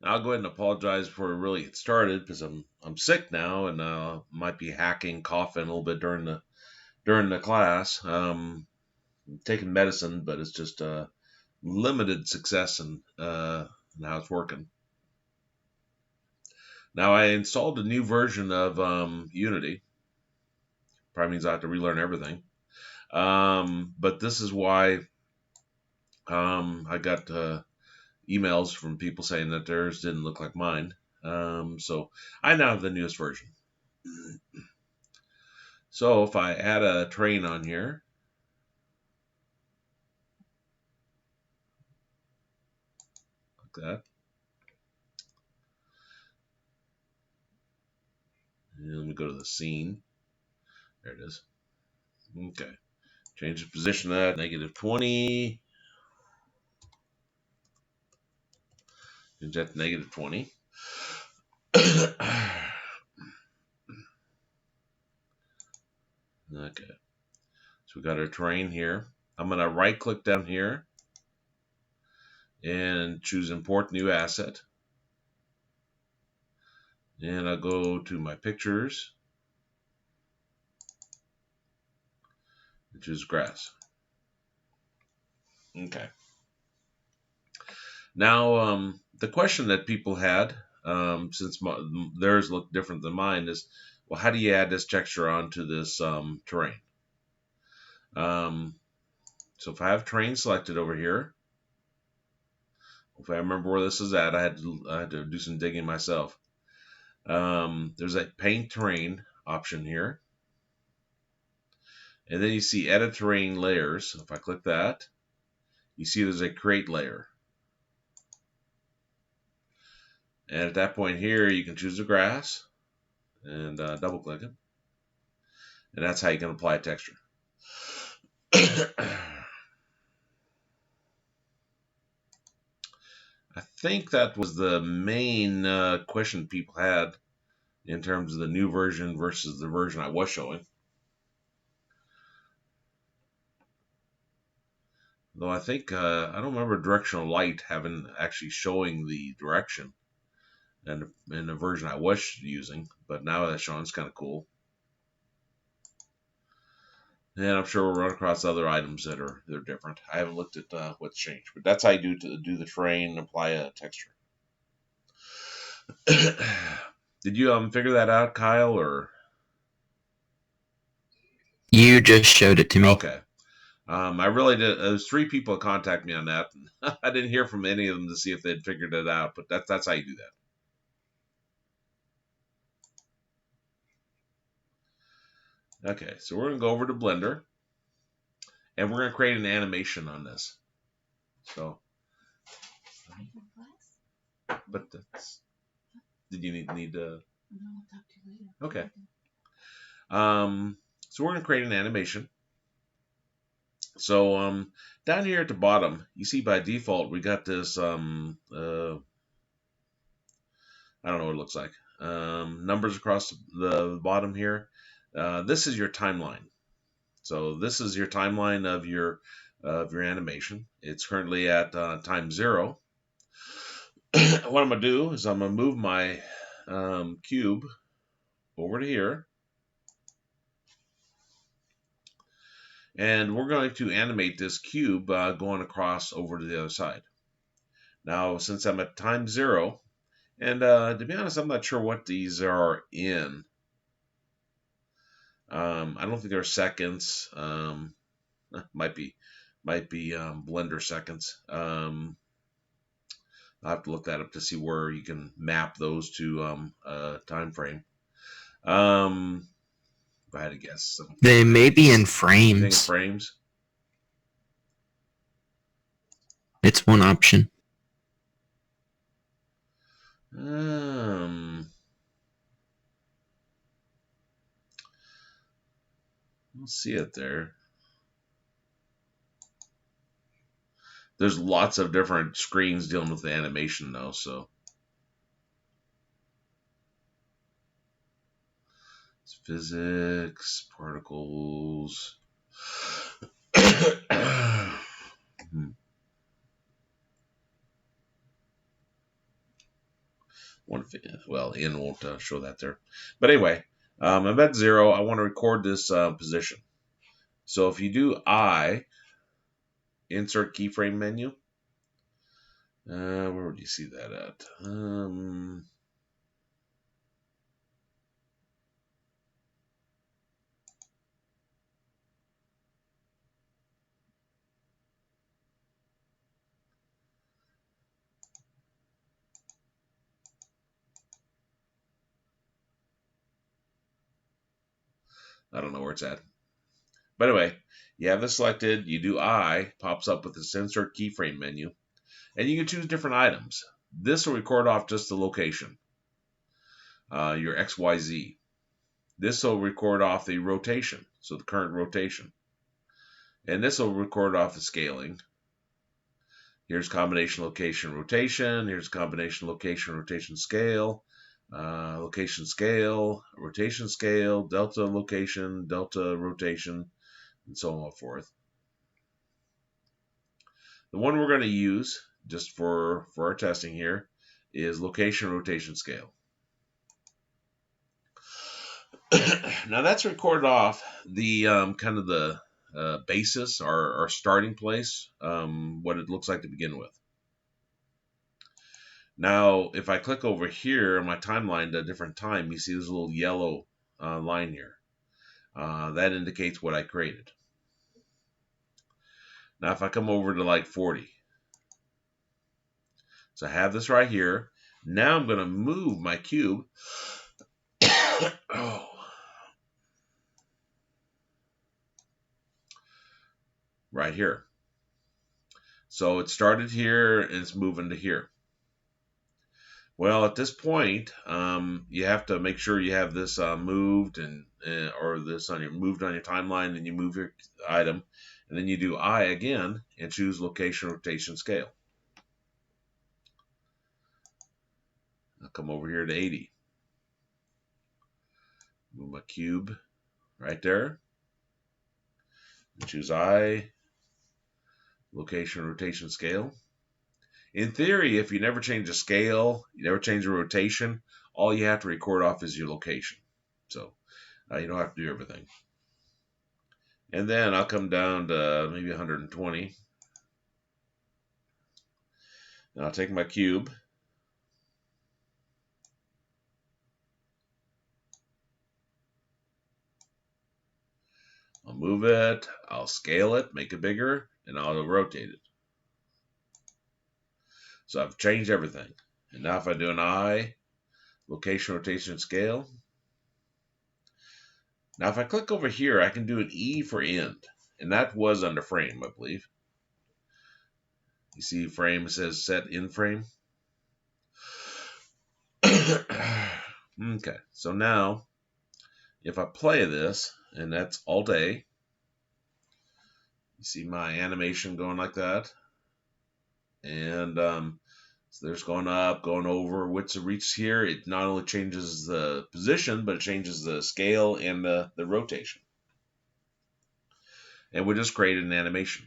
I'll go ahead and apologize before we really get started because I'm sick now and might be hacking, coughing a little bit during the class. Taking medicine, but it's just limited success in how it's working. Now I installed a new version of Unity. Probably means I have to relearn everything. But this is why I got emails from people saying that theirs didn't look like mine. So I now have the newest version. So if I add a train on here, like that, and let me go to the scene. There it is. Okay. Change the position of that, -20. Change that to -20. Okay. So we got our terrain here. I'm going to right click down here and choose import new asset. And I'll go to my pictures and choose grass. Okay. Now, the question that people had, since theirs looked different than mine, is, well, how do you add this texture onto this terrain? So if I have terrain selected over here, if I remember where this is at, I had to do some digging myself. There's a paint terrain option here. And then you see edit terrain layers. If I click that, you see there's a create layer. And at that point here, you can choose the grass and double click it. And that's how you can apply a texture. I think that was the main question people had in terms of the new version versus the version I was showing. Though I think, I don't remember directional light having actually showing the direction in the version I was using, but now that's showing, it's kind of cool. And I'm sure we'll run across other items they're different. I haven't looked at what's changed, but that's how you do the terrain and apply a texture. Did you figure that out, Kyle, or? You just showed it to me. Okay. I really did. There's 3 people that contacted me on that. I didn't hear from any of them to see if they'd figured it out, but that's how you do that. Okay, so we're gonna go over to Blender, and we're gonna create an animation on this. So, but that's. Did you need to? Okay. So we're gonna create an animation. So down here at the bottom, you see by default we got this I don't know what it looks like. Numbers across the bottom here. This is your timeline. So this is your timeline of your animation. It's currently at time 0. What I'm gonna do is I'm gonna move my cube over to here, and we're going to animate this cube going across over to the other side. Now, since I'm at time 0, and to be honest, I'm not sure what these are in. I don't think they're seconds. Might be Blender seconds. I'll have to look that up to see where you can map those to time frame. If I had to guess, They may be in you think frames. frames? It's one option. Let's see it there. There's lots of different screens dealing with the animation though, so it's physics, particles. Well, N won't show that there. But anyway, I'm at 0. I want to record this position. So if you do I, insert keyframe menu. Where would you see that at? I don't know where it's at. But anyway, you have this selected, you do I, pops up with this insert keyframe menu, and you can choose different items. This will record off just the location, your XYZ. This will record off the rotation, so the current rotation. And this will record off the scaling. Here's combination, location, rotation. Here's combination, location, rotation, scale. Location, scale, rotation, scale, delta, location, delta, rotation, and so on and so forth. The one we're going to use, just for our testing here, is location, rotation, scale. Now that's recorded off the kind of the basis, our starting place, what it looks like to begin with. Now, if I click over here on my timeline at a different time, you see this little yellow line here. That indicates what I created. Now, if I come over to like 40, so I have this right here. Now I'm going to move my cube. Oh. Right here. So it started here and it's moving to here. Well, at this point, you have to make sure you have this moved or this moved on your timeline, and you move your item, and then you do I again and choose location, rotation, scale. I'll come over here to 80. Move my cube right there. And choose I, location, rotation, scale. In theory, if you never change the scale, you never change the rotation, all you have to record off is your location. So you don't have to do everything. And then I'll come down to maybe 120. And I'll take my cube. I'll move it, I'll scale it, make it bigger, and I'll rotate it. So I've changed everything. And now if I do an I, location, rotation, scale. Now if I click over here, I can do an E for end. And that was under frame, I believe. You see frame, it says set in frame. Okay, so now if I play this, and that's Alt A, you see my animation going like that. And so there's going up, going over. Once it reaches here, it not only changes the position, but it changes the scale and the rotation. And we just created an animation.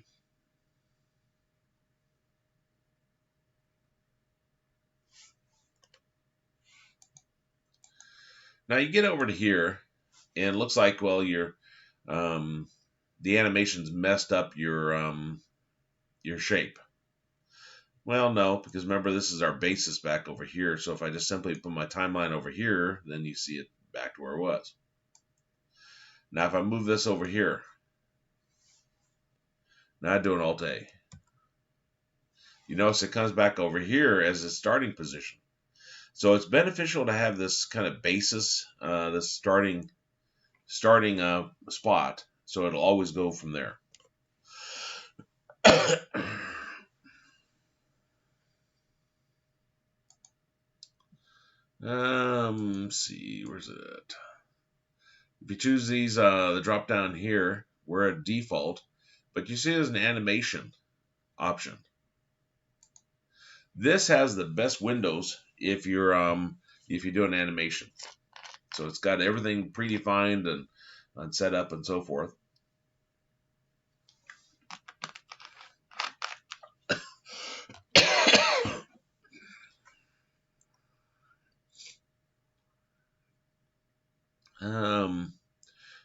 Now you get over to here, and it looks like, well, your the animation's messed up your shape. Well, no, because remember, this is our basis back over here. So if I just simply put my timeline over here, then you see it back to where it was. Now if I move this over here, now I do an Alt A. You notice it comes back over here as a starting position. So it's beneficial to have this kind of basis, this starting spot, so it'll always go from there. Let's see, where's it at? If you choose these, the drop down here, we're at default, but you see there's an animation option. This has the best windows if you're doing animation. So it's got everything predefined and set up and so forth.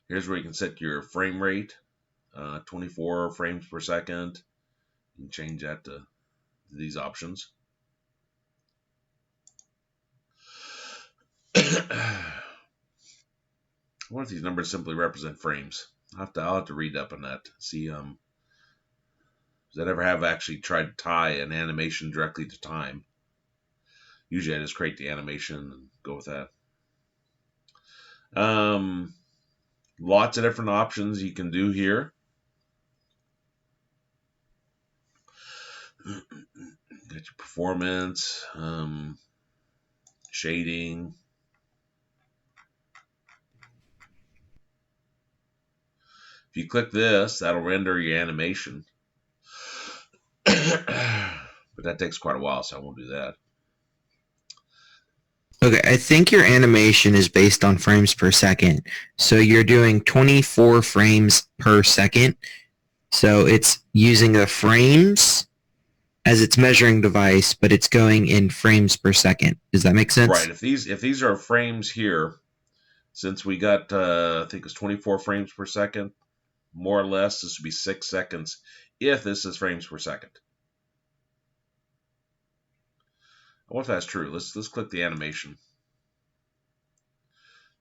Here's where you can set your frame rate, 24 frames per second. You can change that to these options. What if these numbers simply represent frames? I'll have to read up on that. See, does that ever have actually tried to tie an animation directly to time? Usually I just create the animation and go with that. Lots of different options you can do here. Got your performance, shading. If you click this, that'll render your animation. But that takes quite a while, so I won't do that. Okay, I think your animation is based on frames per second. So you're doing 24 frames per second. So it's using the frames as its measuring device, but it's going in frames per second. Does that make sense? Right. If these are frames here, since we got I think it's 24 frames per second, more or less, this would be 6 seconds if this is frames per second. I wonder if that's true. Let's click the animation.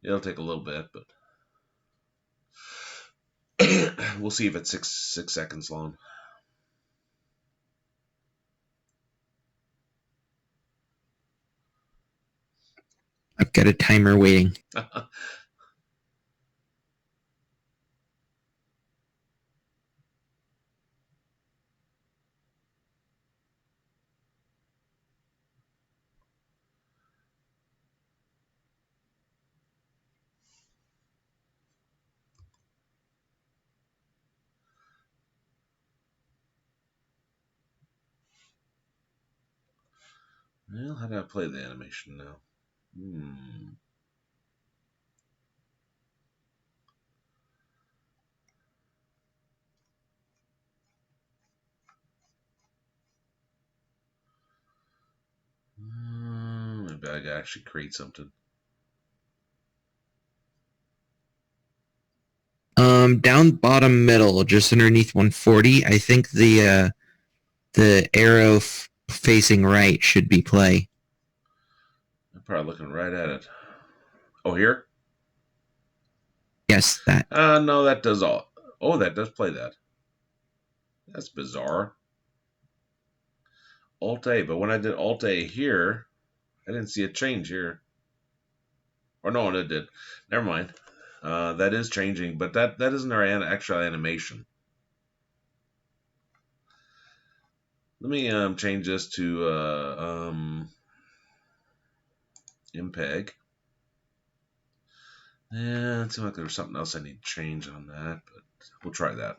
It'll take a little bit, but we'll see if it's six seconds long. I've got a timer waiting. Well, how do I play the animation now? Maybe I gotta actually create something. Down bottom middle, just underneath 140, I think the arrow facing right should be play. I'm probably looking right at it. Oh, here? Yes, that. No, that does all. Oh, that does play that. That's bizarre. Alt A, but when I did Alt A here, I didn't see a change here. Or no, it did. Never mind. That is changing, but that isn't our actual animation. Let me change this to MPEG. Yeah, it seems like there's something else I need to change on that, but we'll try that.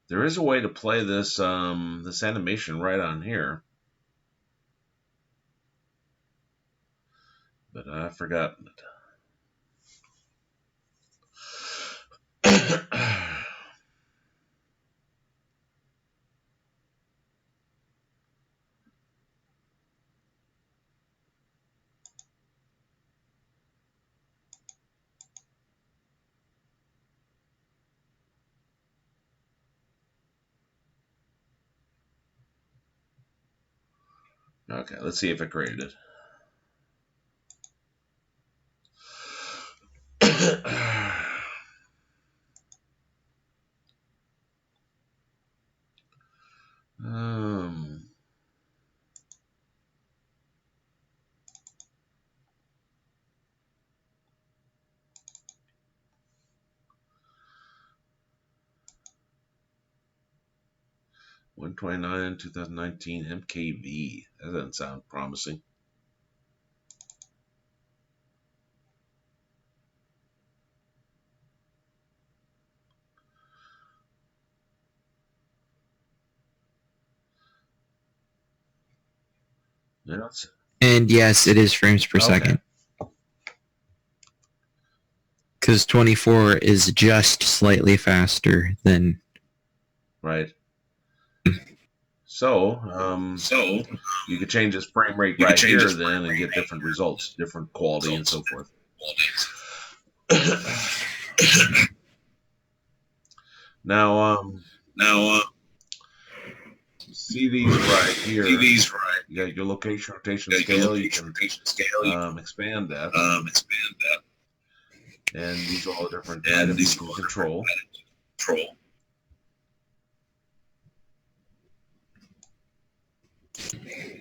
There is a way to play this this animation right on here, but I've forgotten it. Okay, let's see if it created it. 129, 2019 MKV. That doesn't sound promising. Yes. And yes, it is frames per second. Because 24 is just slightly faster than... Right. So, you could change this frame rate right here then and get different results, different quality and so forth. Now, see these right here. You got your location rotation scale. You can expand that. And these are all the different items you can control. And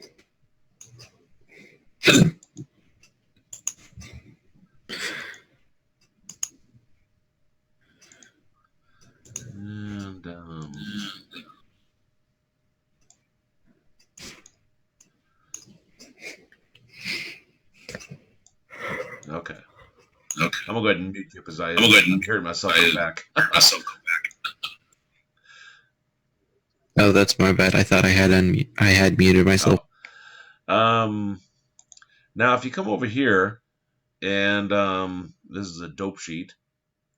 okay. I'm gonna go ahead and mute you because I'm hearing myself come back. Oh, that's my bad. I thought I had muted myself. Oh. Now, if you come over here, and this is a dope sheet.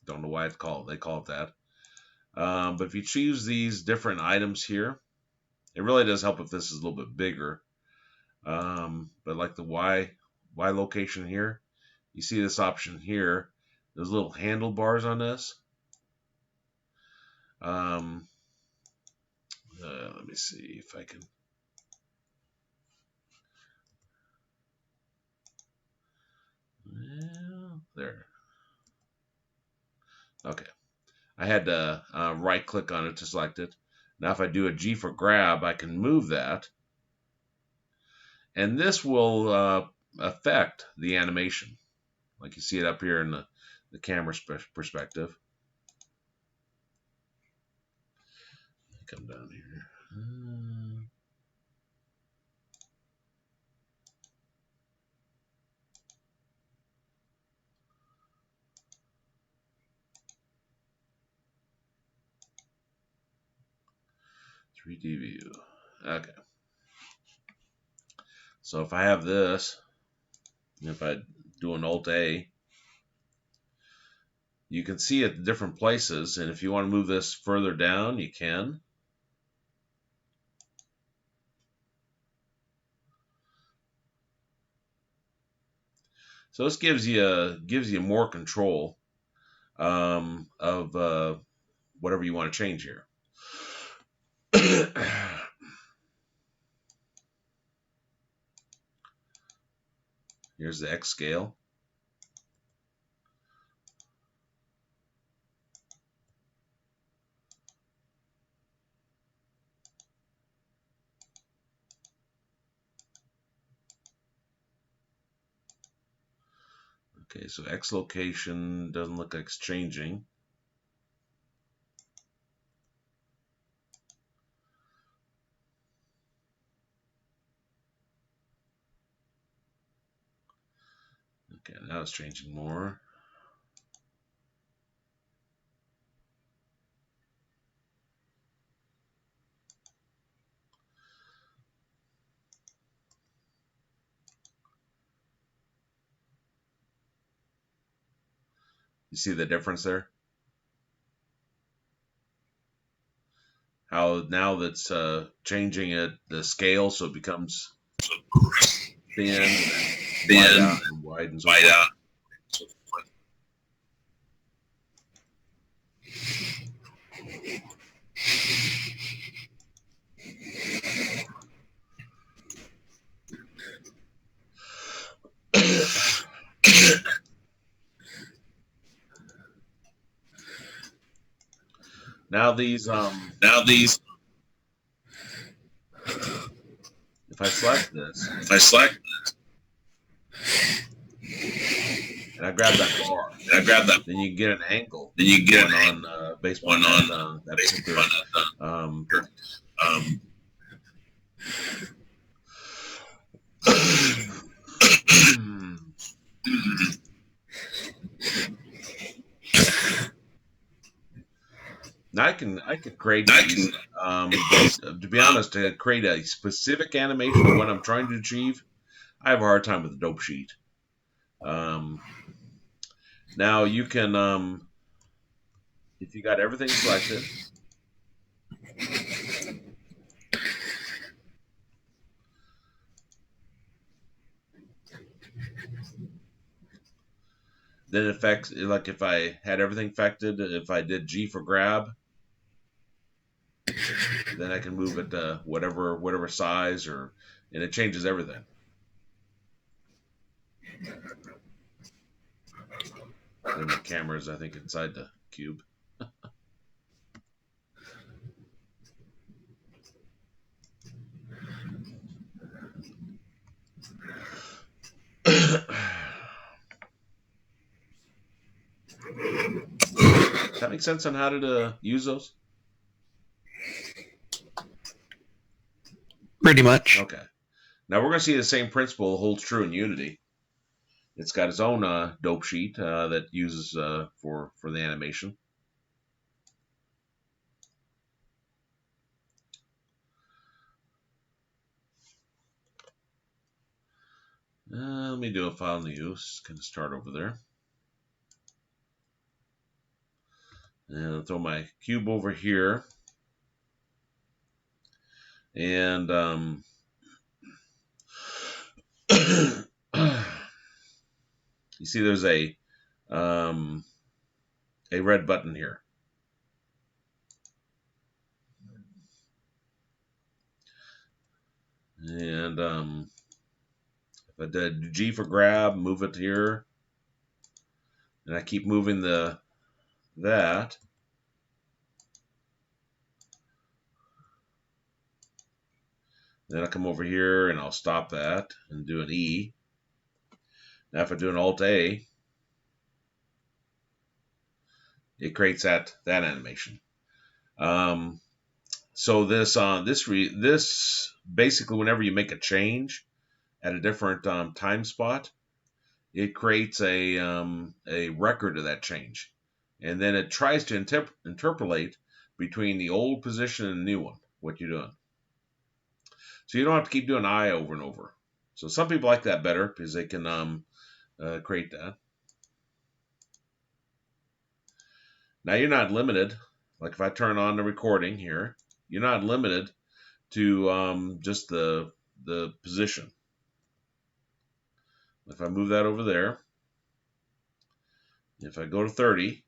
Don't know why they call it that. But if you choose these different items here, it really does help if this is a little bit bigger. But like the Y location here, you see this option here. There's little handlebars on this. Let me see if I can. Well, there. Okay. I had to right click on it to select it. Now if I do a G for grab, I can move that. And this will affect the animation. Like you see it up here in the camera perspective. Come down here. 3D view. Okay. So if I have this, if I do an Alt A, you can see it different places, and if you want to move this further down, you can. So this gives you more control of whatever you want to change here. Here's the X scale. Okay, so X location doesn't look like it's changing. Okay, now it's changing more. You see the difference there? How now that's changing the scale so it becomes thin, wide and so forth. Now these if I select this and I grab that bar, then you get an angle. Then you get on based on that particular Now I can create these, but to be honest, to create a specific animation of what I'm trying to achieve, I have a hard time with the dope sheet. Now you can, if you got everything selected, then it affects, like if I had everything affected, if I did G for grab, then I can move it to whatever size, and it changes everything. Then my camera is, I think, inside the cube. Does that make sense on how to use those? Pretty much. Okay. Now we're going to see the same principle holds true in Unity. It's got its own dope sheet that uses for the animation. Let me do a file new. Just going to start over there. And I'll throw my cube over here. And you see there's a red button here. And if I did G for grab, move it here. And I keep moving that. Then I'll come over here and I'll stop that and do an E. Now if I do an Alt A, it creates that animation. So this basically, whenever you make a change at a different time spot, it creates a record of that change, and then it tries to interpolate between the old position and the new one, what you're doing. So you don't have to keep doing I over and over. So some people like that better because they can create that. Now you're not limited. Like if I turn on the recording here, you're not limited to just the position. If I move that over there, if I go to 30,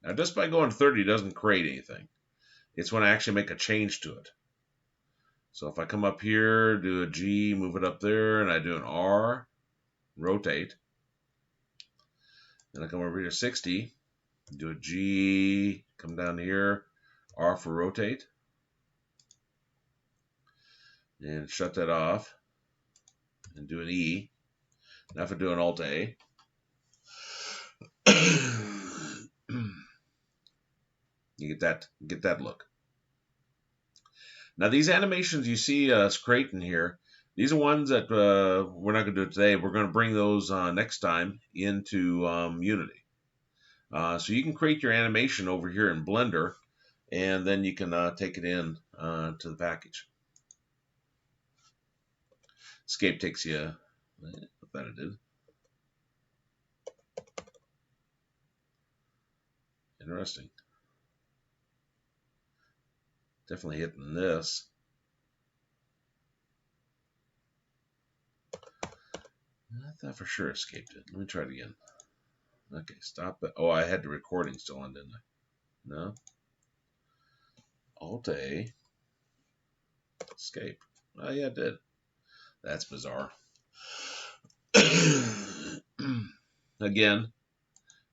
now just by going to 30 doesn't create anything. It's when I actually make a change to it. So if I come up here, do a G, move it up there, and I do an R, rotate. Then I come over here to 60, do a G, come down here, R for rotate. And shut that off. And do an E. Now if I do an Alt A. You get that look. Now these animations you see us creating here, these are ones that we're not going to do today. We're going to bring those next time into Unity. So you can create your animation over here in Blender, and then you can take it in to the package. Escape takes you, I thought it did. Interesting. Definitely hitting this. I thought for sure escaped it. Let me try it again. Okay, stop it. Oh, I had the recording still on, didn't I? No. Alt A. Escape. Oh, yeah, it did. That's bizarre. Again,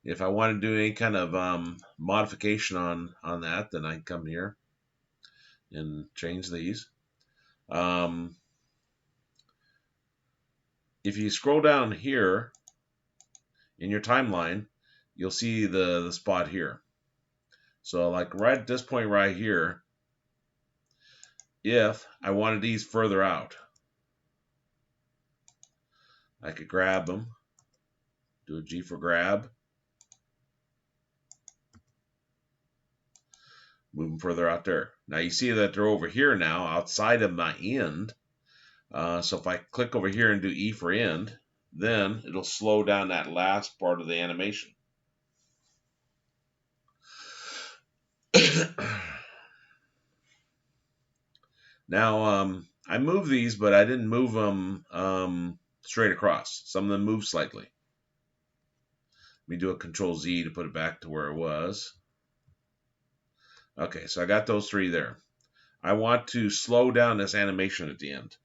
if I want to do any kind of modification on that, then I can come here and change these. If you scroll down here in your timeline, you'll see the spot here. So like right at this point right here, if I wanted these further out, I could grab them, do a G for grab, Move them further out there. Now you see that they're over here now, outside of my end. So if I click over here and do E for end, then it'll slow down that last part of the animation. Now, I moved these, but I didn't move them straight across. Some of them moved slightly. Let me do a Control Z to put it back to where it was. Okay, so I got those three there. I want to slow down this animation at the end,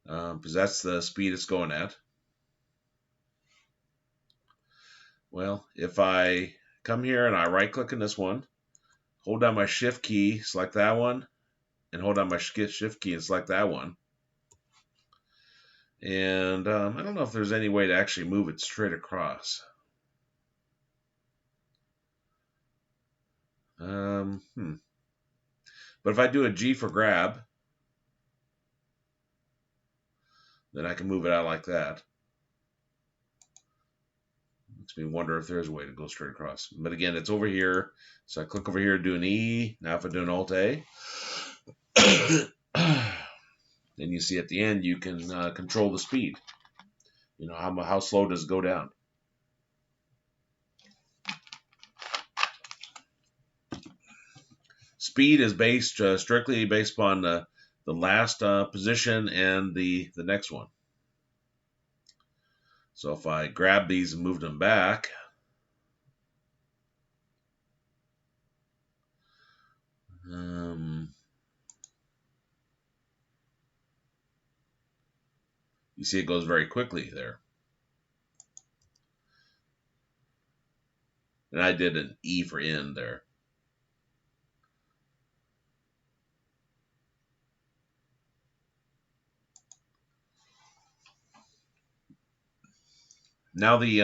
because that's the speed it's going at. Well, if I come here and I right-click on this one, hold down my Shift key, select that one, and hold down my Shift key and select that one. And I don't know if there's any way to actually move it straight across. But if I do a G for grab, then I can move it out like that. Makes me wonder if there's a way to go straight across. But again, it's over here. So I click over here, do an E. Now if I do an Alt A, then you see at the end you can control the speed. You know, how slow does it go down? Speed is based strictly based upon the last position and the next one. So if I grab these and move them back, you see it goes very quickly there. And I did an E for end there. Now the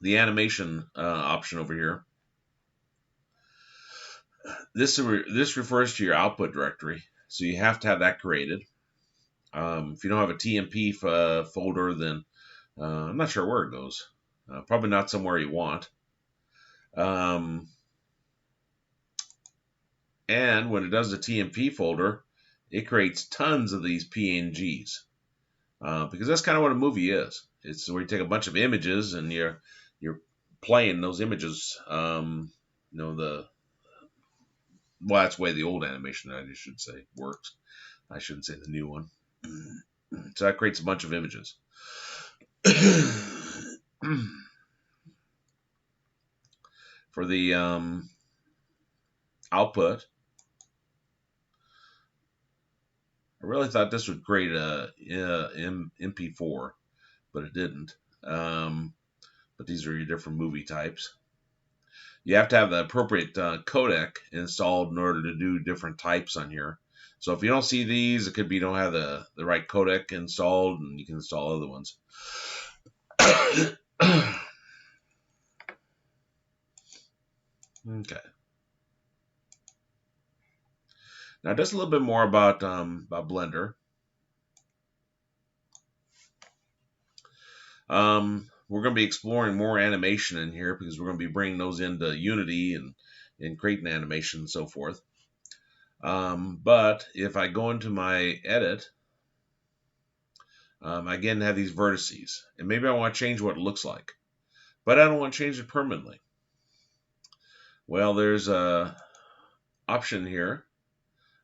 animation option over here. This refers to your output directory, so you have to have that created. If you don't have a TMP folder, then I'm not sure where it goes. Probably not somewhere you want. And when it does the TMP folder, it creates tons of these PNGs, because that's kind of what a movie is. It's where you take a bunch of images and you're playing those images. You know, that's the way the old animation, I should say, works. I shouldn't say the new one. So that creates a bunch of images. For the output, I really thought this would create a MP4, but it didn't. But these are your different movie types. You have to have the appropriate codec installed in order to do different types on here. So if you don't see these, it could be you don't have the right codec installed, and you can install other ones. Okay. Now just a little bit more about Blender. We're going to be exploring more animation in here because we're going to be bringing those into Unity and creating animation and so forth. But if I go into my edit, I again have these vertices, and maybe I want to change what it looks like, but I don't want to change it permanently. Well, there's a option here.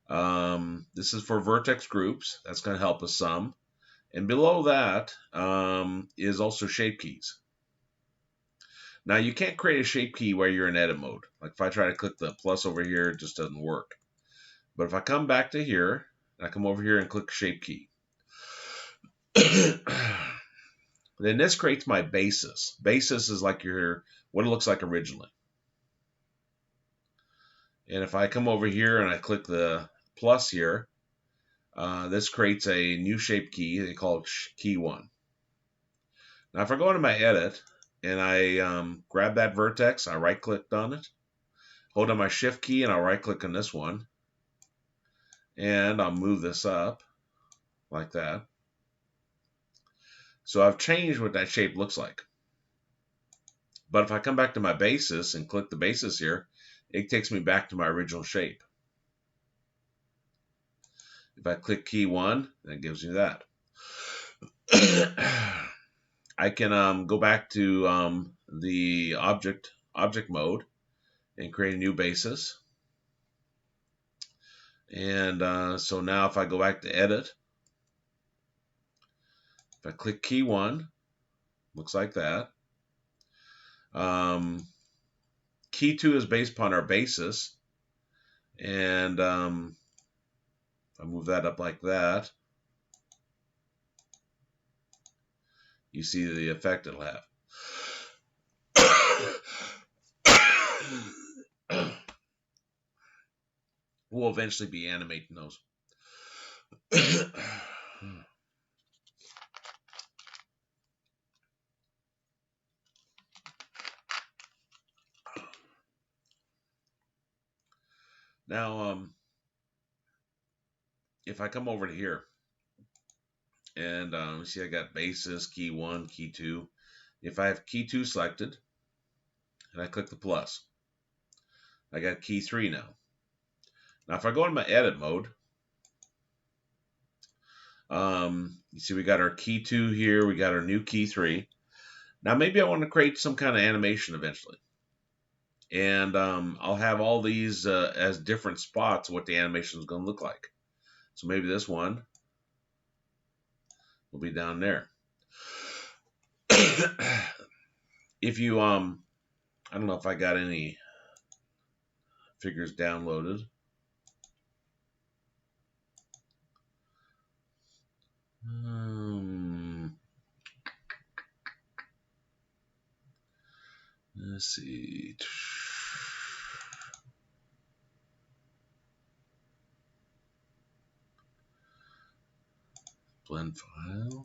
This is for vertex groups. That's going to help us some. And below that is also shape keys. Now you can't create a shape key while you're in edit mode. Like if I try to click the plus over here, it just doesn't work. But if I come back to here, I come over here and click shape key. Then this creates my basis. Basis is like what it looks like originally. And if I come over here and I click the plus here, this creates a new shape key. They call it key 1. Now if I go into my edit and I grab that vertex, I right clicked on it, hold down my shift key and I'll right click on this one, and I'll move this up like that. So I've changed what that shape looks like. But if I come back to my basis and click the basis here, it takes me back to my original shape. If I click key 1, that gives me that. I can go back to the object mode and create a new basis. And so now if I go back to edit, if I click key 1, looks like that. Key 2 is based upon our basis. And if I move that up like that, you see the effect it'll have. We'll eventually be animating those. Now, if I come over to here and see I got basis, key 1, key 2. If I have key 2 selected and I click the plus, I got key 3 now. Now if I go in my edit mode, you see we got our key 2 here, we got our new key 3. Now maybe I want to create some kind of animation eventually. And I'll have all these as different spots what the animation is going to look like. So maybe this one will be down there. If you I don't know if I got any figures downloaded. Let's see. Blend file.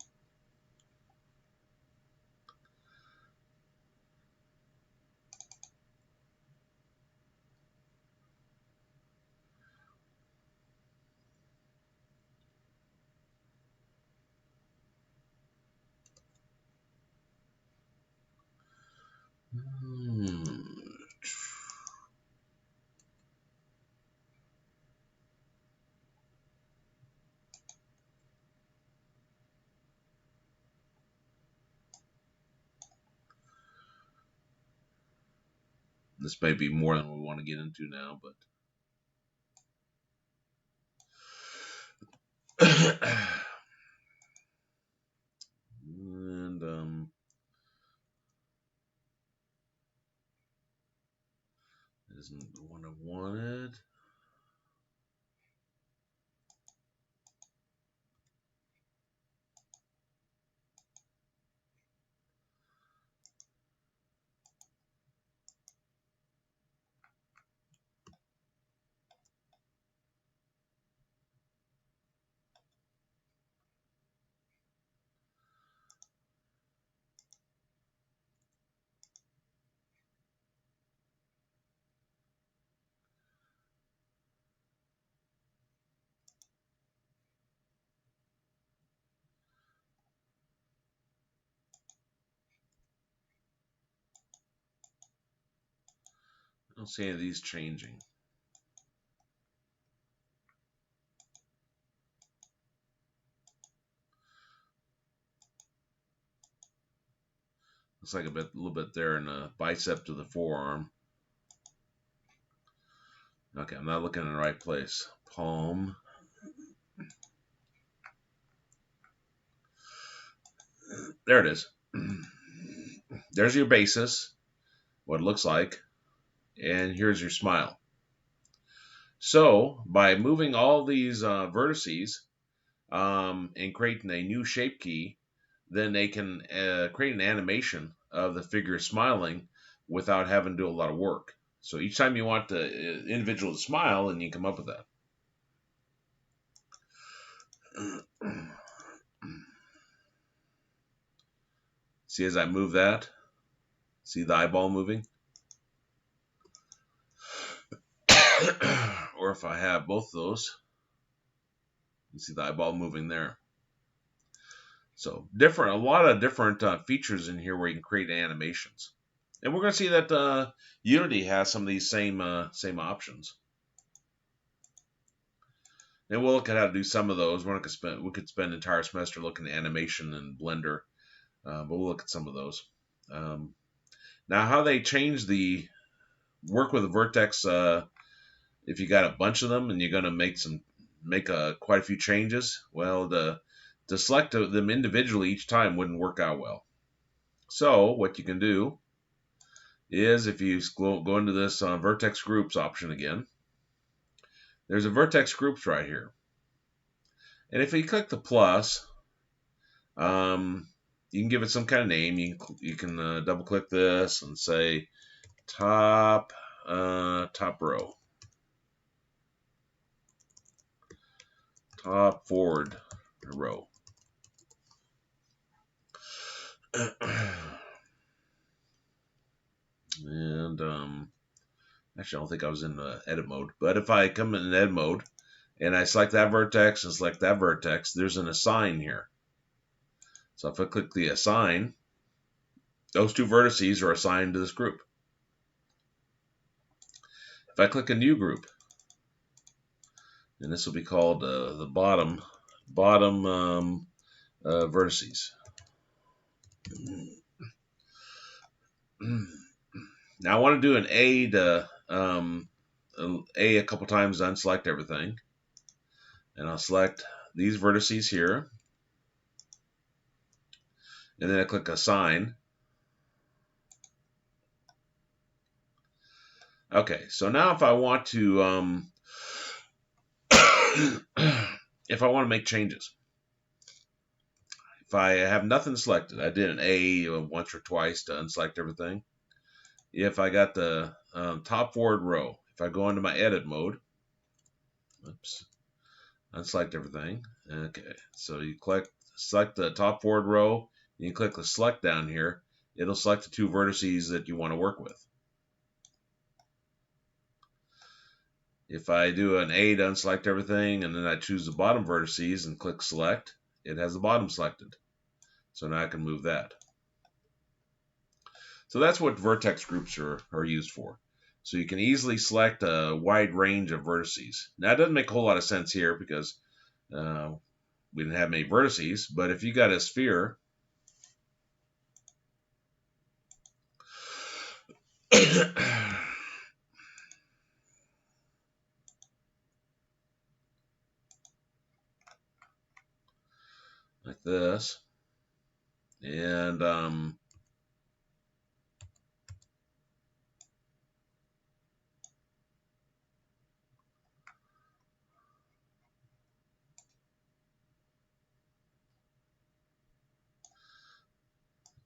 This may be more than we want to get into now, but and isn't the one I wanted. I don't see any of these changing. Looks like a little bit there in the bicep to the forearm. Okay, I'm not looking in the right place. Palm. There it is. There's your basis, what it looks like, and here's your smile. So by moving all these vertices and creating a new shape key, then they can create an animation of the figure smiling without having to do a lot of work. So each time you want the individual to smile, and you come up with that. See, as I move that, see the eyeball moving? Or if I have both of those, you see the eyeball moving there. So a lot of different features in here where you can create animations. And we're going to see that Unity has some of these same options. And we'll look at how to do some of those. We could spend an entire semester looking at animation and Blender, but we'll look at some of those. Now, how they change the work with the vertex, if you got a bunch of them and you're going to make quite a few changes, well, to select them individually each time wouldn't work out well. So what you can do is, if you go into this vertex groups option again, there's a vertex groups right here. And if you click the plus, you can give it some kind of name. You can double click this and say top row, top forward row. And actually, I don't think I was in edit mode. But if I come in edit mode and I select that vertex and select that vertex, there's an assign here. So if I click the assign, those two vertices are assigned to this group. If I click a new group, and this will be called the bottom vertices. Now I want to do an A couple times, unselect everything, and I'll select these vertices here, and then I click assign. Okay, so now if I want to if I want to make changes, if I have nothing selected, I did an A once or twice to unselect everything. If I got the top forward row, if I go into my edit mode, oops, unselect everything. Okay, so you select the top forward row, and you click the select down here. It'll select the two vertices that you want to work with. If I do an A to unselect everything, and then I choose the bottom vertices and click select, it has the bottom selected. So now I can move that. So that's what vertex groups are used for. So you can easily select a wide range of vertices. Now it doesn't make a whole lot of sense here because we didn't have many vertices, but if you got a sphere, like this, and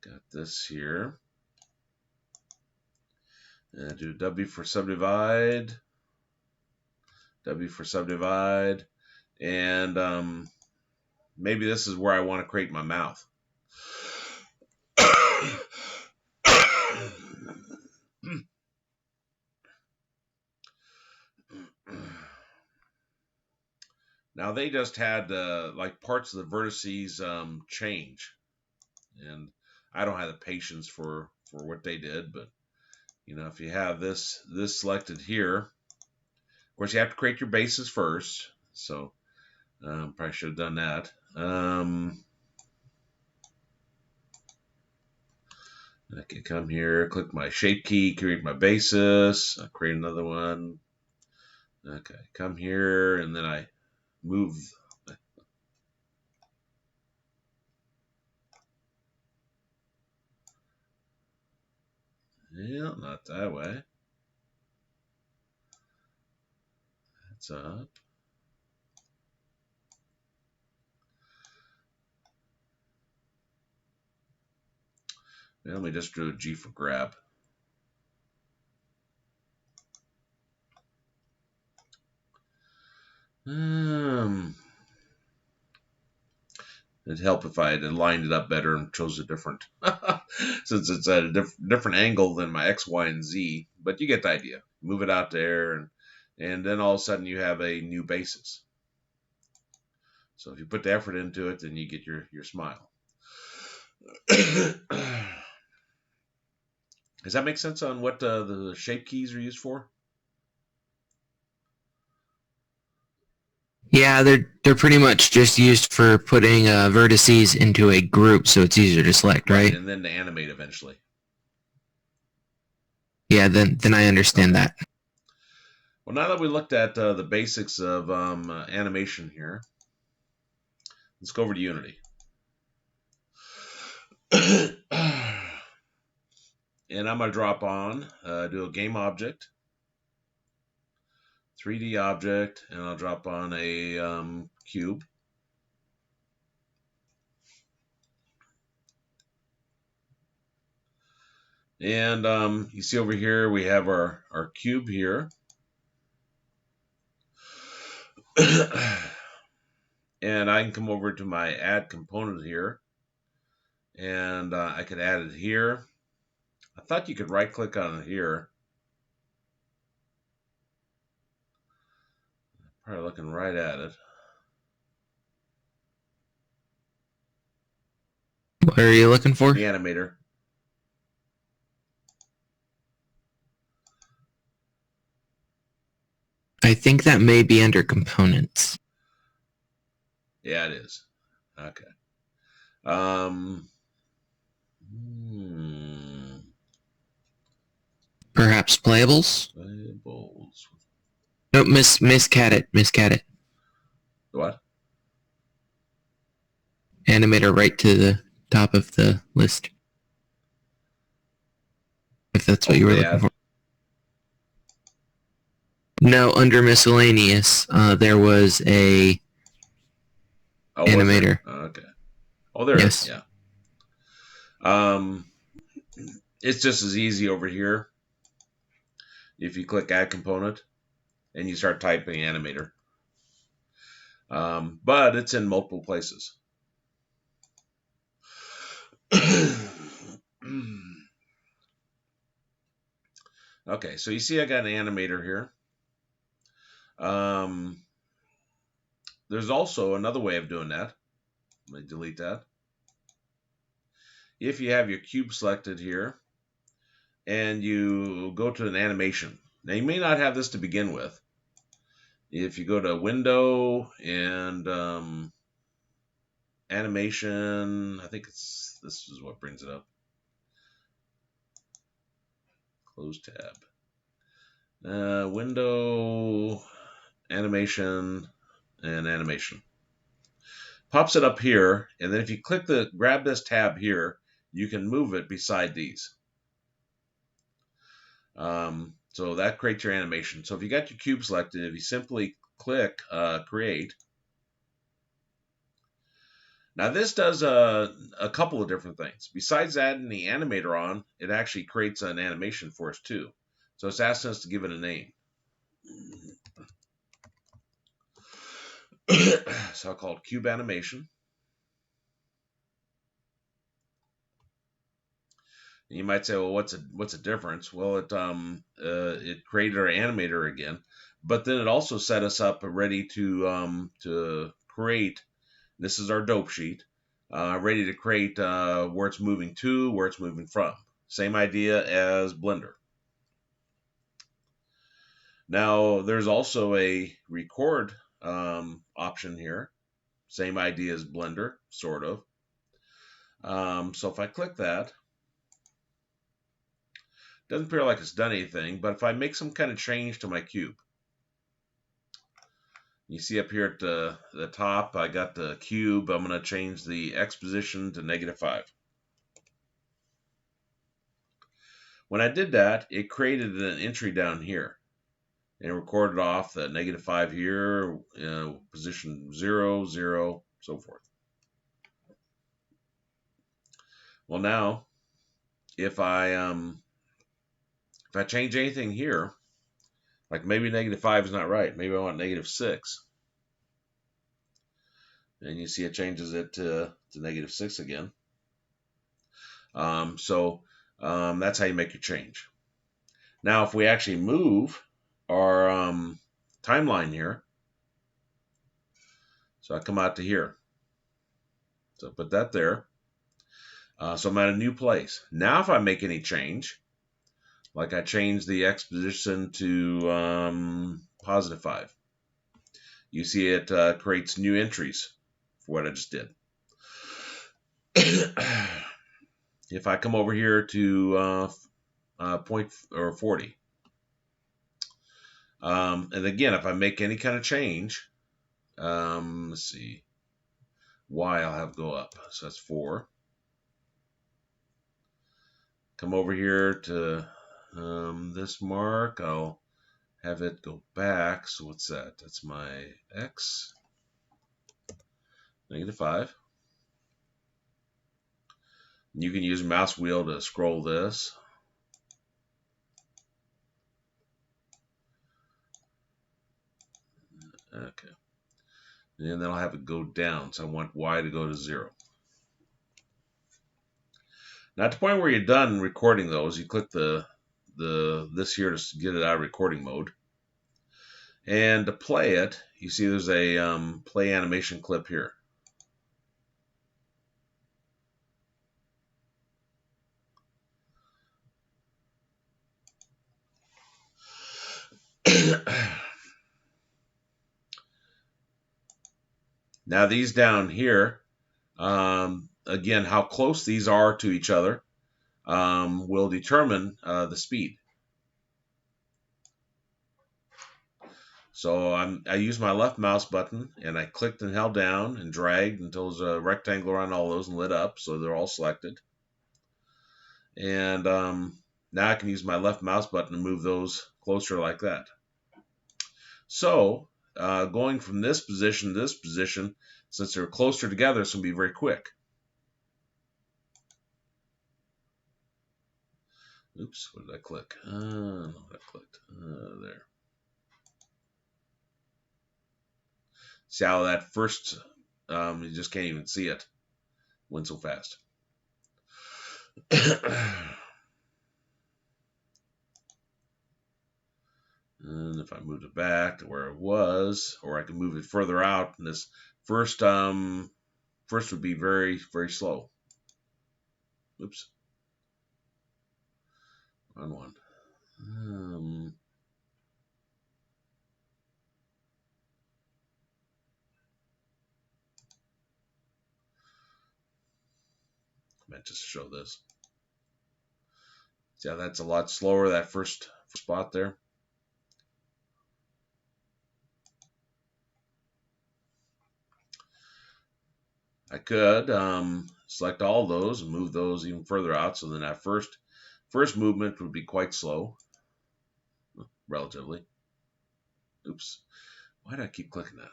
got this here. And do W for subdivide, W for subdivide, and maybe this is where I want to create my mouth. Now they just had like parts of the vertices change, and I don't have the patience for what they did, but you know, if you have this selected here, of course you have to create your bases first, so probably should have done that. I can come here, click my shape key, create my basis, I'll create another one. Okay, come here, and then I move. Yeah, not that way. That's up. Well, let me just do a G for grab. It'd help if I had lined it up better and chose a different, since it's at a different angle than my X, Y, and Z. But you get the idea. Move it out there, and then all of a sudden you have a new basis. So if you put the effort into it, then you get your smile. Does that make sense on what the shape keys are used for? Yeah, they're pretty much just used for putting vertices into a group, so it's easier to select, Right, right? and then to animate eventually. Yeah, then I understand Okay. that. Well, now that we looked at the basics of animation here, let's go over to Unity. And I'm going to drop on, do a game object, 3D object, and I'll drop on a cube. And you see over here, we have our cube here. And I can come over to my add component here. And I could add it here. I thought you could right click on it here. Probably looking right at it. What are you looking for? The animator. I think that may be under components. Yeah, it is. Okay. Um, Perhaps playables? Labels. No, miscat it. What? Animator right to the top of the list. If that's what you were looking for. No, under miscellaneous, there was a animator. Okay. Oh, there it is. Yeah. It's just as easy over here. If you click Add Component and you start typing animator. But it's in multiple places. Okay, so you see I got an animator here. There's also another way of doing that. Let me delete that. If you have your cube selected here and you go to an animation. Now you may not have this to begin with. If you go to Window and Animation, I think this is what brings it up. Close tab. Window, Animation, and Animation. Pops it up here, and then if you grab this tab here, you can move it beside these. So that creates your animation. So if you got your cube selected, if you simply click Create. Now this does a couple of different things. Besides adding the animator on, it actually creates an animation for us too. So it's asking us to give it a name. So I'll call it Cube Animation. You might say, well, what's a difference? Well, it created our animator again, but then it also set us up ready to create. This is our dope sheet, ready to create where it's moving to, where it's moving from. Same idea as Blender. Now there's also a record option here. Same idea as Blender, sort of. So if I click that. Doesn't appear like it's done anything, but if I make some kind of change to my cube, you see up here at the top, I got the cube. I'm going to change the X position to -5. When I did that, it created an entry down here and recorded off the -5 here, position 0, 0, so forth. Well, now, if I change anything here, like maybe -5 is not right. Maybe I want -6. And you see it changes it to -6 again. That's how you make your change. Now, if we actually move our timeline here, so I come out to here. So put that there. So I'm at a new place. Now, if I make any change, Like I changed the X position to +5. You see it creates new entries for what I just did. If I come over here to point or 40, and again, if I make any kind of change, let's see, Y I'll have go up, so that's 4. Come over here to this mark, I'll have it go back. So what's that? That's my X, -5. You can use mouse wheel to scroll this. Okay. And then I'll have it go down. So I want Y to go to 0. Now at the point where you're done recording those, you click this here to get it out of recording mode. And to play it, you see there's a play animation clip here. Now these down here, again, how close these are to each other will determine the speed. So I use my left mouse button and I clicked and held down and dragged until there's a rectangle around all those and lit up, so they're all selected. And now I can use my left mouse button to move those closer like that. So going from this position to this position, since they're closer together, it's going to be very quick. Oops, what did I click? No, I clicked there. See how that first, you just can't even see it. Went so fast. And if I moved it back to where it was, or I can move it further out, and this first would be very, very slow. Oops. Wrong one. I meant just to show this. See how that's a lot slower, that first spot there? I could select all those and move those even further out, so then that first movement would be quite slow, relatively. Oops. Why do I keep clicking that?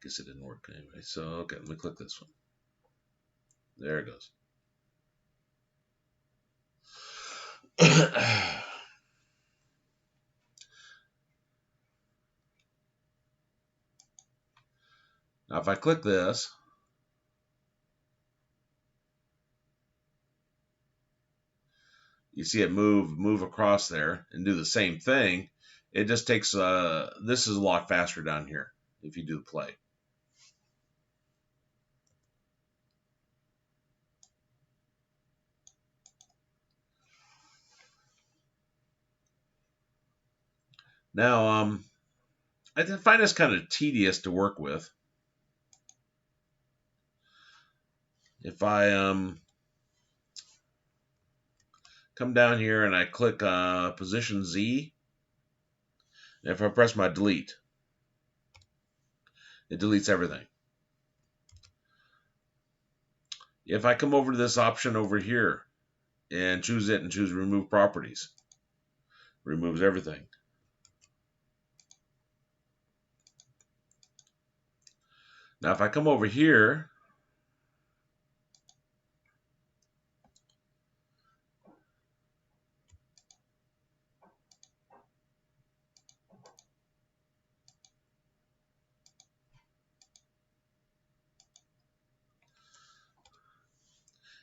Guess it didn't work anyway. So, okay, let me click this one. There it goes. Now, if I click this, you see it move across there and do the same thing. It just takes, this is a lot faster down here if you do the play. Now, I find this kind of tedious to work with. If I come down here and I click position Z, and if I press my delete, it deletes everything. If I come over to this option over here and choose it and choose remove properties, removes everything. Now if I come over here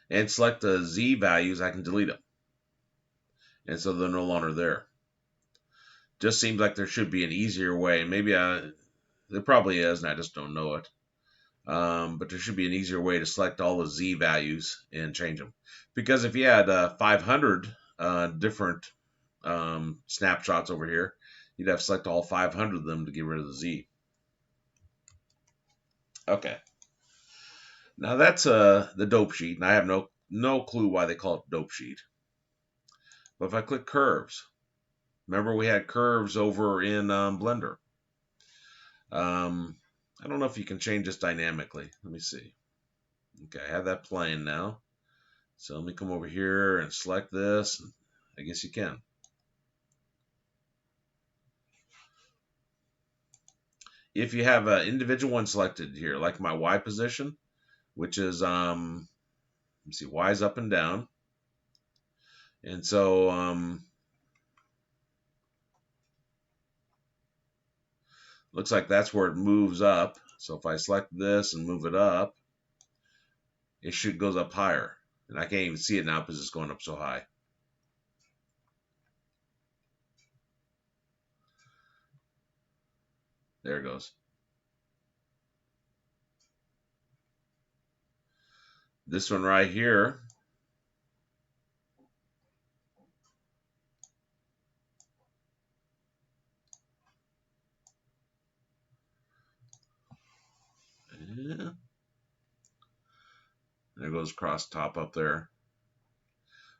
and select the Z values, I can delete them. And so they're no longer there. Just seems like there should be an easier way. Maybe there probably is, and I just don't know it. But there should be an easier way to select all the Z values and change them. Because if you had 500 different snapshots over here, you'd have to select all 500 of them to get rid of the Z. Okay. Now that's the dope sheet, and I have no clue why they call it dope sheet. But if I click curves, remember we had curves over in Blender. I don't know if you can change this dynamically. Let me see. Okay, I have that playing now. So let me come over here and select this. I guess you can. If you have an individual one selected here, like my Y position, which is, let me see, Y is up and down. And so, looks like that's where it moves up. So if I select this and move it up, it should goes up higher. And I can't even see it now because it's going up so high. There it goes. This one right here, yeah. There goes across top up there.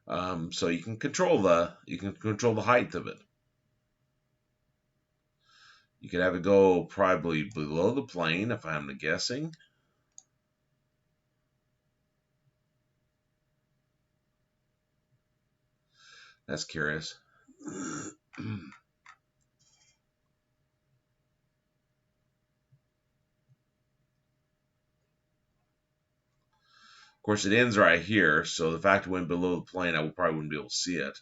So you can control the height of it. You could have it go probably below the plane, if I'm guessing. That's curious. Of course, it ends right here, so the fact it went below the plane, I probably wouldn't be able to see it.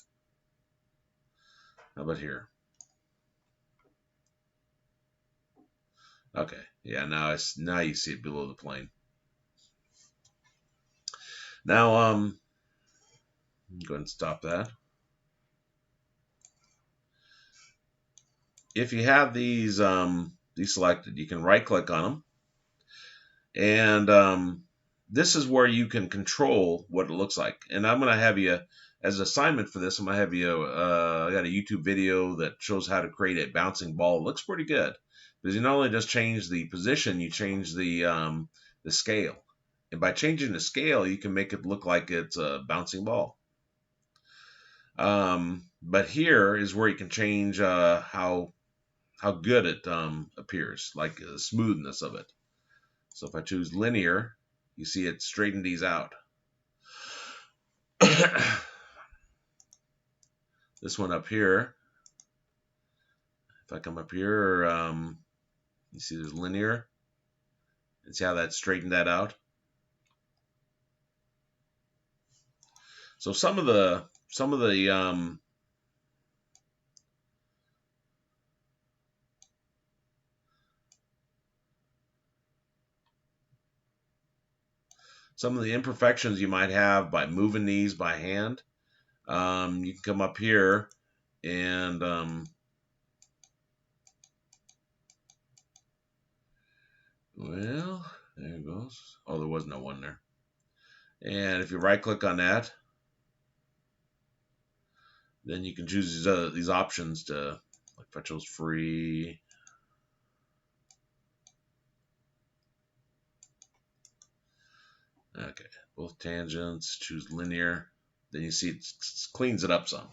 How about here? Okay, yeah, now you see it below the plane. Now, go ahead and stop that. If you have these selected, you can right-click on them, and this is where you can control what it looks like. And I'm going to have you, as an assignment for this, I'm going to have you, I got a YouTube video that shows how to create a bouncing ball. It looks pretty good, because you not only just change the position, you change the scale. And by changing the scale, you can make it look like it's a bouncing ball. But here is where you can change how good it appears, like the smoothness of it. So if I choose linear, you see it straightened these out. This one up here, if I come up here, you see there's linear. And see how that straightened that out? So some of the imperfections you might have by moving these by hand, you can come up here and well, there it goes. Oh, there was no one there. And if you right click on that, then you can choose these options to, like if I chose free, okay, both tangents, choose linear, then you see it cleans it up some.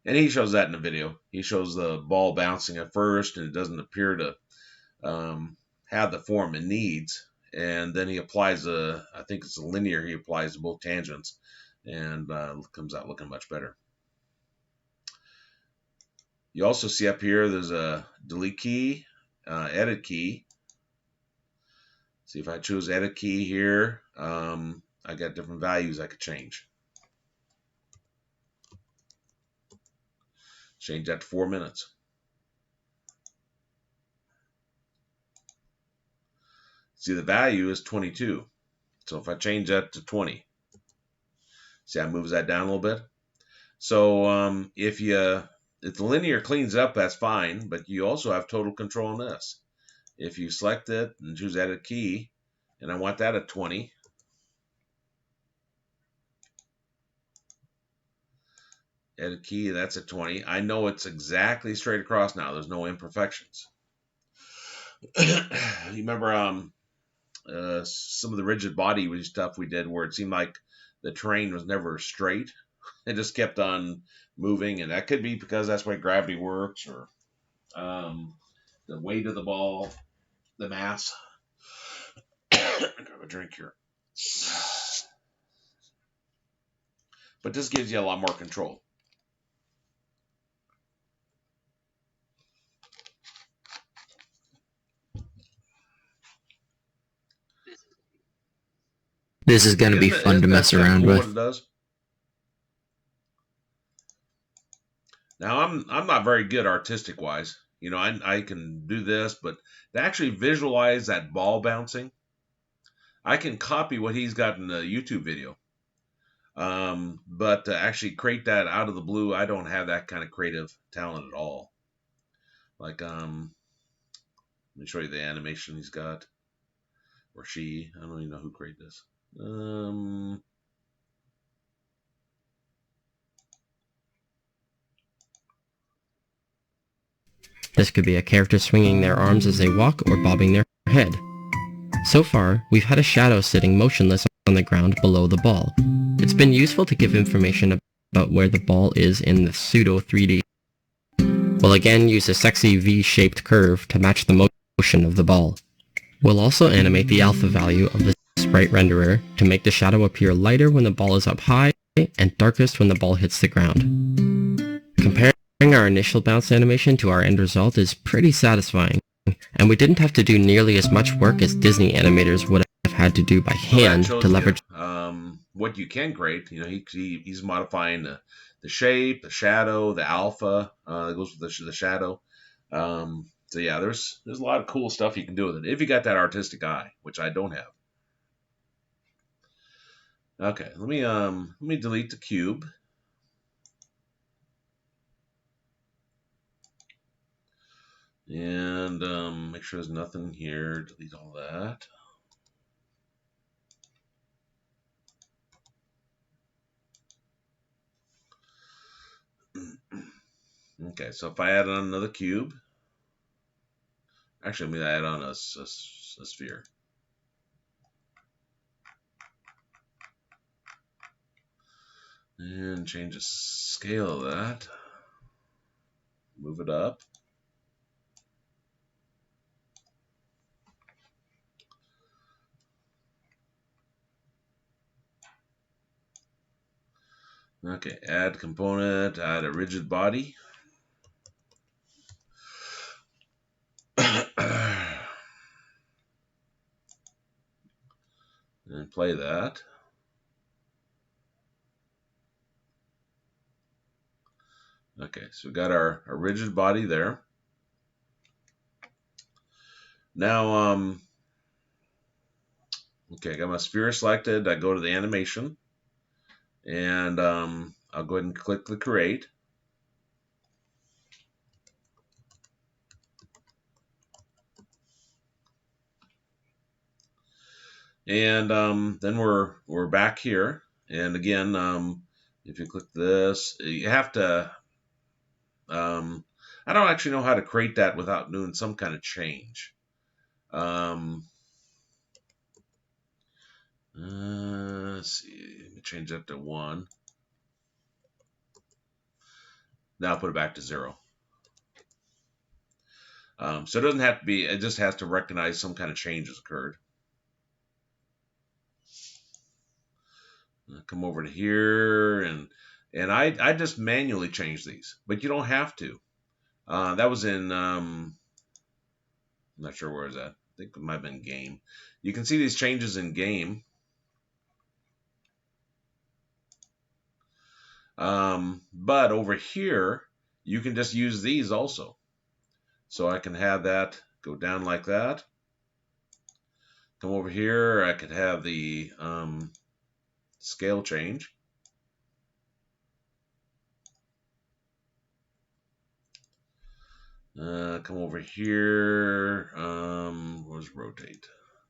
And he shows that in the video. He shows the ball bouncing at first, and it doesn't appear to have the form it needs. And then he applies I think it's a linear, he applies to both tangents, and comes out looking much better. You also see up here, there's a delete key, edit key. See if I choose edit key here, I got different values I could change. Change that to 4 minutes. See, the value is 22. So if I change that to 20, see how it moves that down a little bit? So if the linear cleans up, that's fine, but you also have total control on this. if you select it and choose edit key, and I want that at 20, edit key, that's at 20. I know it's exactly straight across now. There's no imperfections. You remember some of the rigid body stuff we did where it seemed like the terrain was never straight. It just kept on moving, and that could be because that's why gravity works, or the weight of the ball, the mass. Grab a drink here. But this gives you a lot more control. This is going to be fun to mess around cool with. What it does? Now I'm not very good artistic wise. You know, I can do this, but to actually visualize that ball bouncing, I can copy what he's got in the YouTube video. But to actually create that out of the blue, I don't have that kind of creative talent at all. Like, let me show you the animation he's got, or she. I don't even know who created this. This could be a character swinging their arms as they walk or bobbing their head. So far, we've had a shadow sitting motionless on the ground below the ball. It's been useful to give information about where the ball is in the pseudo 3D. We'll again use a sexy V-shaped curve to match the motion of the ball. We'll also animate the alpha value of the sprite renderer to make the shadow appear lighter when the ball is up high and darkest when the ball hits the ground. Comparing our initial bounce animation to our end result is pretty satisfying, and we didn't have to do nearly as much work as Disney animators would have had to do by hand to leverage. What you can create, you know, he's modifying the shape, the shadow, the alpha that goes with the shadow. So yeah, there's a lot of cool stuff you can do with it if you got that artistic eye, which I don't have. Okay, let me delete the cube. And make sure there's nothing here. Delete all that. Okay, so if I add on another cube, actually, I'm going to add on a sphere. And change the scale of that. Move it up. Okay, add component, add a rigid body. And play that. Okay, so we got our rigid body there. Now, okay, I got my sphere selected. I go to the animation, and I'll go ahead and click the create. And then we're back here, and again, if you click this, you have to. I don't actually know how to create that without doing some kind of change. Let's see. Let me change that to 1. Now I'll put it back to 0. So it doesn't have to be. It just has to recognize some kind of change has occurred. I'll come over to here, and I just manually change these, but you don't have to. That was in. I'm not sure where is that. I think it might have been game. You can see these changes in game. But over here, you can just use these also. So I can have that go down like that. Come over here, I could have the scale change. Come over here. Where's rotate?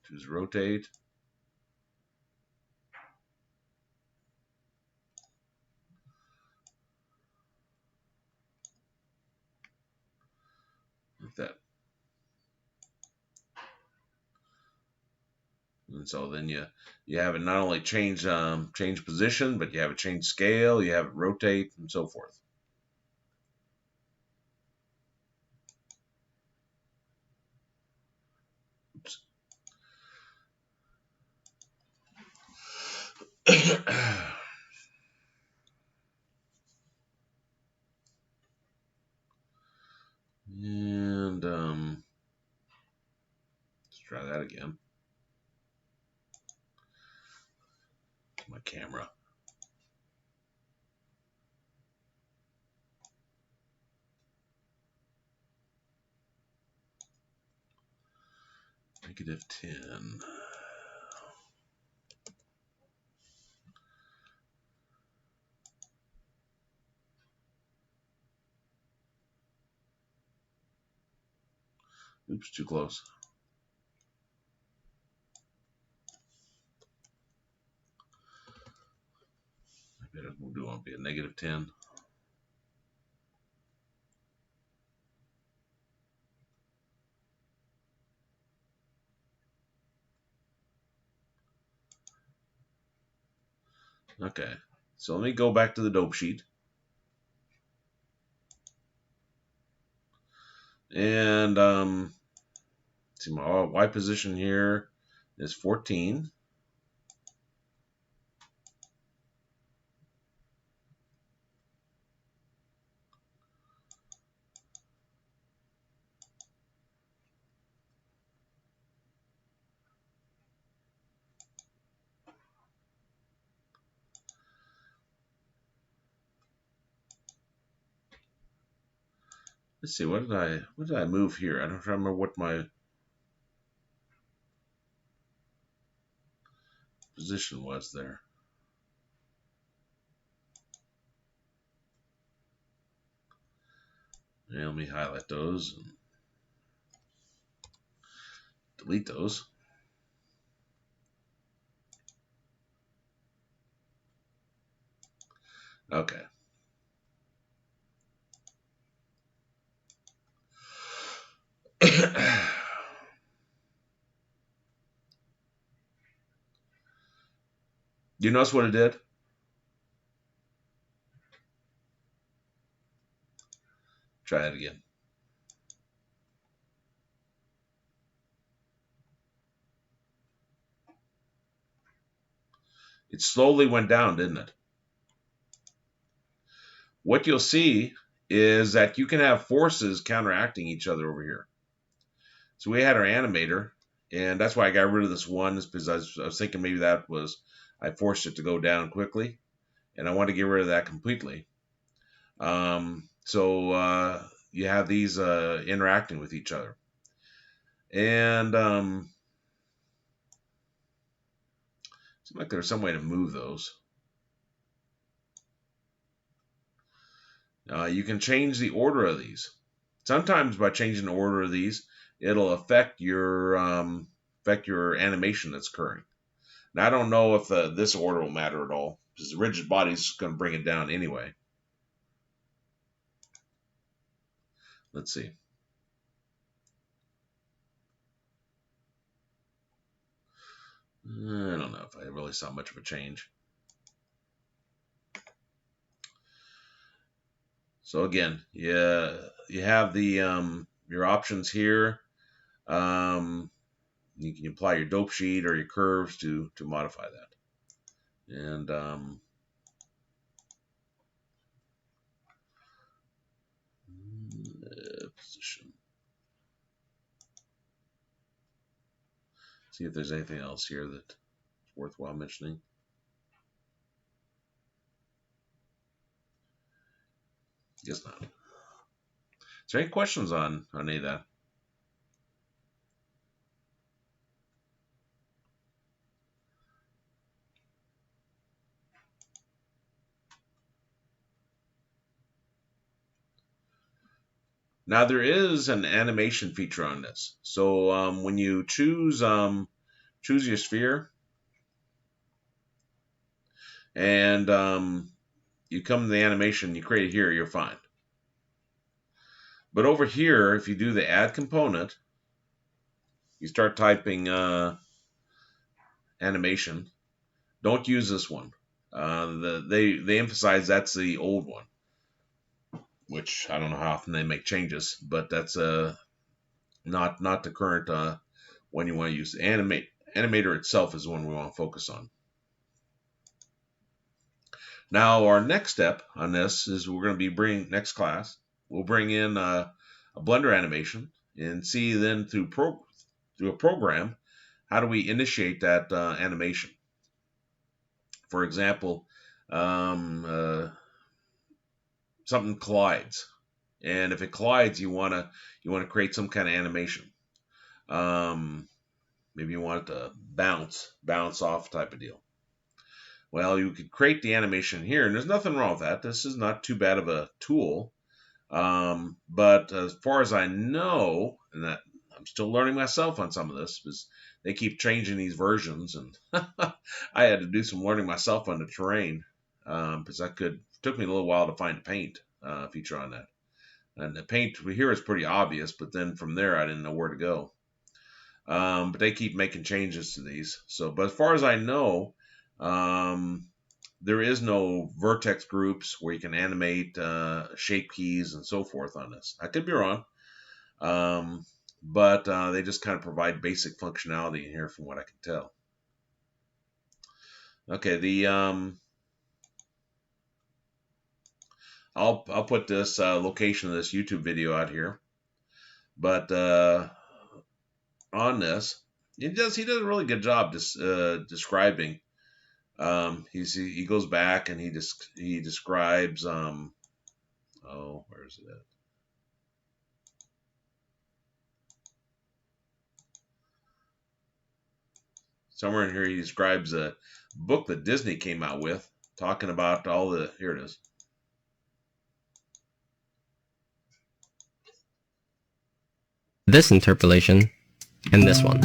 Choose rotate. Like that. And so then you have it not only change position, but you have it change scale, you have it rotate, and so forth. Oops. And let's try that again. My camera. -10. Oops, too close. Maybe we'll do it be a -10. Okay, so let me go back to the dope sheet. And see, my Y position here is 14. Let's see, what did I move here? I don't remember what my position was there. Yeah, let me highlight those and delete those. Okay. You notice what it did? Try it again. It slowly went down, didn't it? What you'll see is that you can have forces counteracting each other over here. So we had our animator, and that's why I got rid of this one, is because I was thinking maybe that was, I forced it to go down quickly, and I want to get rid of that completely. So you have these interacting with each other. And seems like there's some way to move those. You can change the order of these. Sometimes by changing the order of these, it'll affect your animation that's occurring. Now I don't know if this order will matter at all, because the rigid body is going to bring it down anyway. Let's see. I don't know if I really saw much of a change. So again, yeah, you have the your options here. You can apply your dope sheet or your curves to modify that. And position. See if there's anything else here that's worthwhile mentioning. Guess not. Is there any questions on any of that? Now there is an animation feature on this. So when you choose your sphere and you come to the animation, you create it here, you're fine. But over here, if you do the add component, you start typing animation. Don't use this one. They emphasize that's the old one, which I don't know how often they make changes, but that's not the current one you want to use. Animator itself is the one we want to focus on. Now our next step on this is we're going to be next class. We'll bring in a Blender animation and see then through a program how do we initiate that animation. For example, something collides, and if it collides, you want to create some kind of animation. Maybe you want it to bounce off type of deal. Well, you could create the animation here, and there's nothing wrong with that. This is not too bad of a tool. But as far as I know, and that I'm still learning myself on some of this, because they keep changing these versions, and I had to do some learning myself on the terrain, because it took me a little while to find the paint feature on that. And the paint here is pretty obvious, but then from there I didn't know where to go. But they keep making changes to these. But as far as I know, there is no vertex groups where you can animate shape keys and so forth on this. I could be wrong, but they just kind of provide basic functionality in here from what I can tell. Okay, I'll put this location of this YouTube video out here, but on this, he does a really good job describing. He goes back and he describes where is it at? Somewhere in here he describes a book that Disney came out with, talking about here it is. This interpolation, and this one.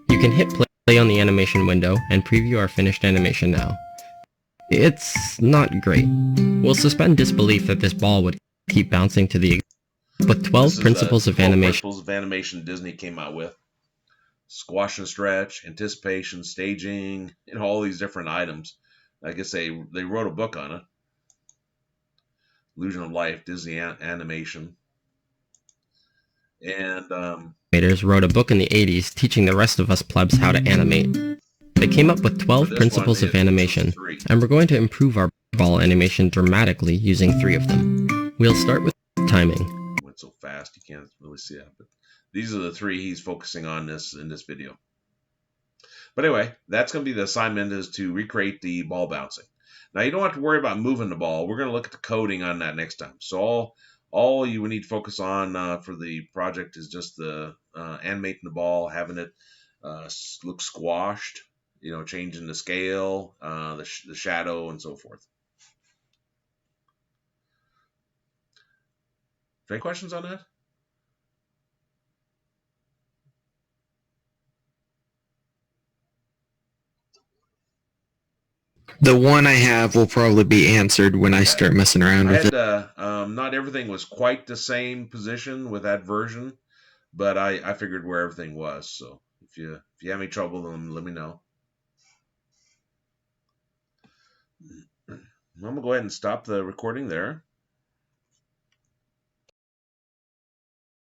You can hit play on the animation window and preview our finished animation now. It's not great. We'll suspend disbelief that this ball would keep bouncing to the... But 12 principles of animation... principles of animation Disney came out with. Squash and stretch, anticipation, staging, all these different items. I guess they wrote a book on it. Illusion of Life, Disney Animation. And animators wrote a book in the 80s teaching the rest of us plebs how to animate. They came up with 12 principles of animation, and we're going to improve our ball animation dramatically using 3 of them. We'll start with timing. Went so fast you can't really see that, but these are the 3 he's focusing on in this video. But anyway, that's going to be the assignment, is to recreate the ball bouncing. Now you don't have to worry about moving the ball. We're going to look at the coding on that next time. So all you would need to focus on for the project is just the animating the ball, having it look squashed, changing the scale, the shadow, and so forth. Any questions on that? The one I have will probably be answered when I start messing around with it. Not everything was quite the same position with that version, but I figured where everything was. So if you have any trouble, then let me know. I'm going to go ahead and stop the recording there.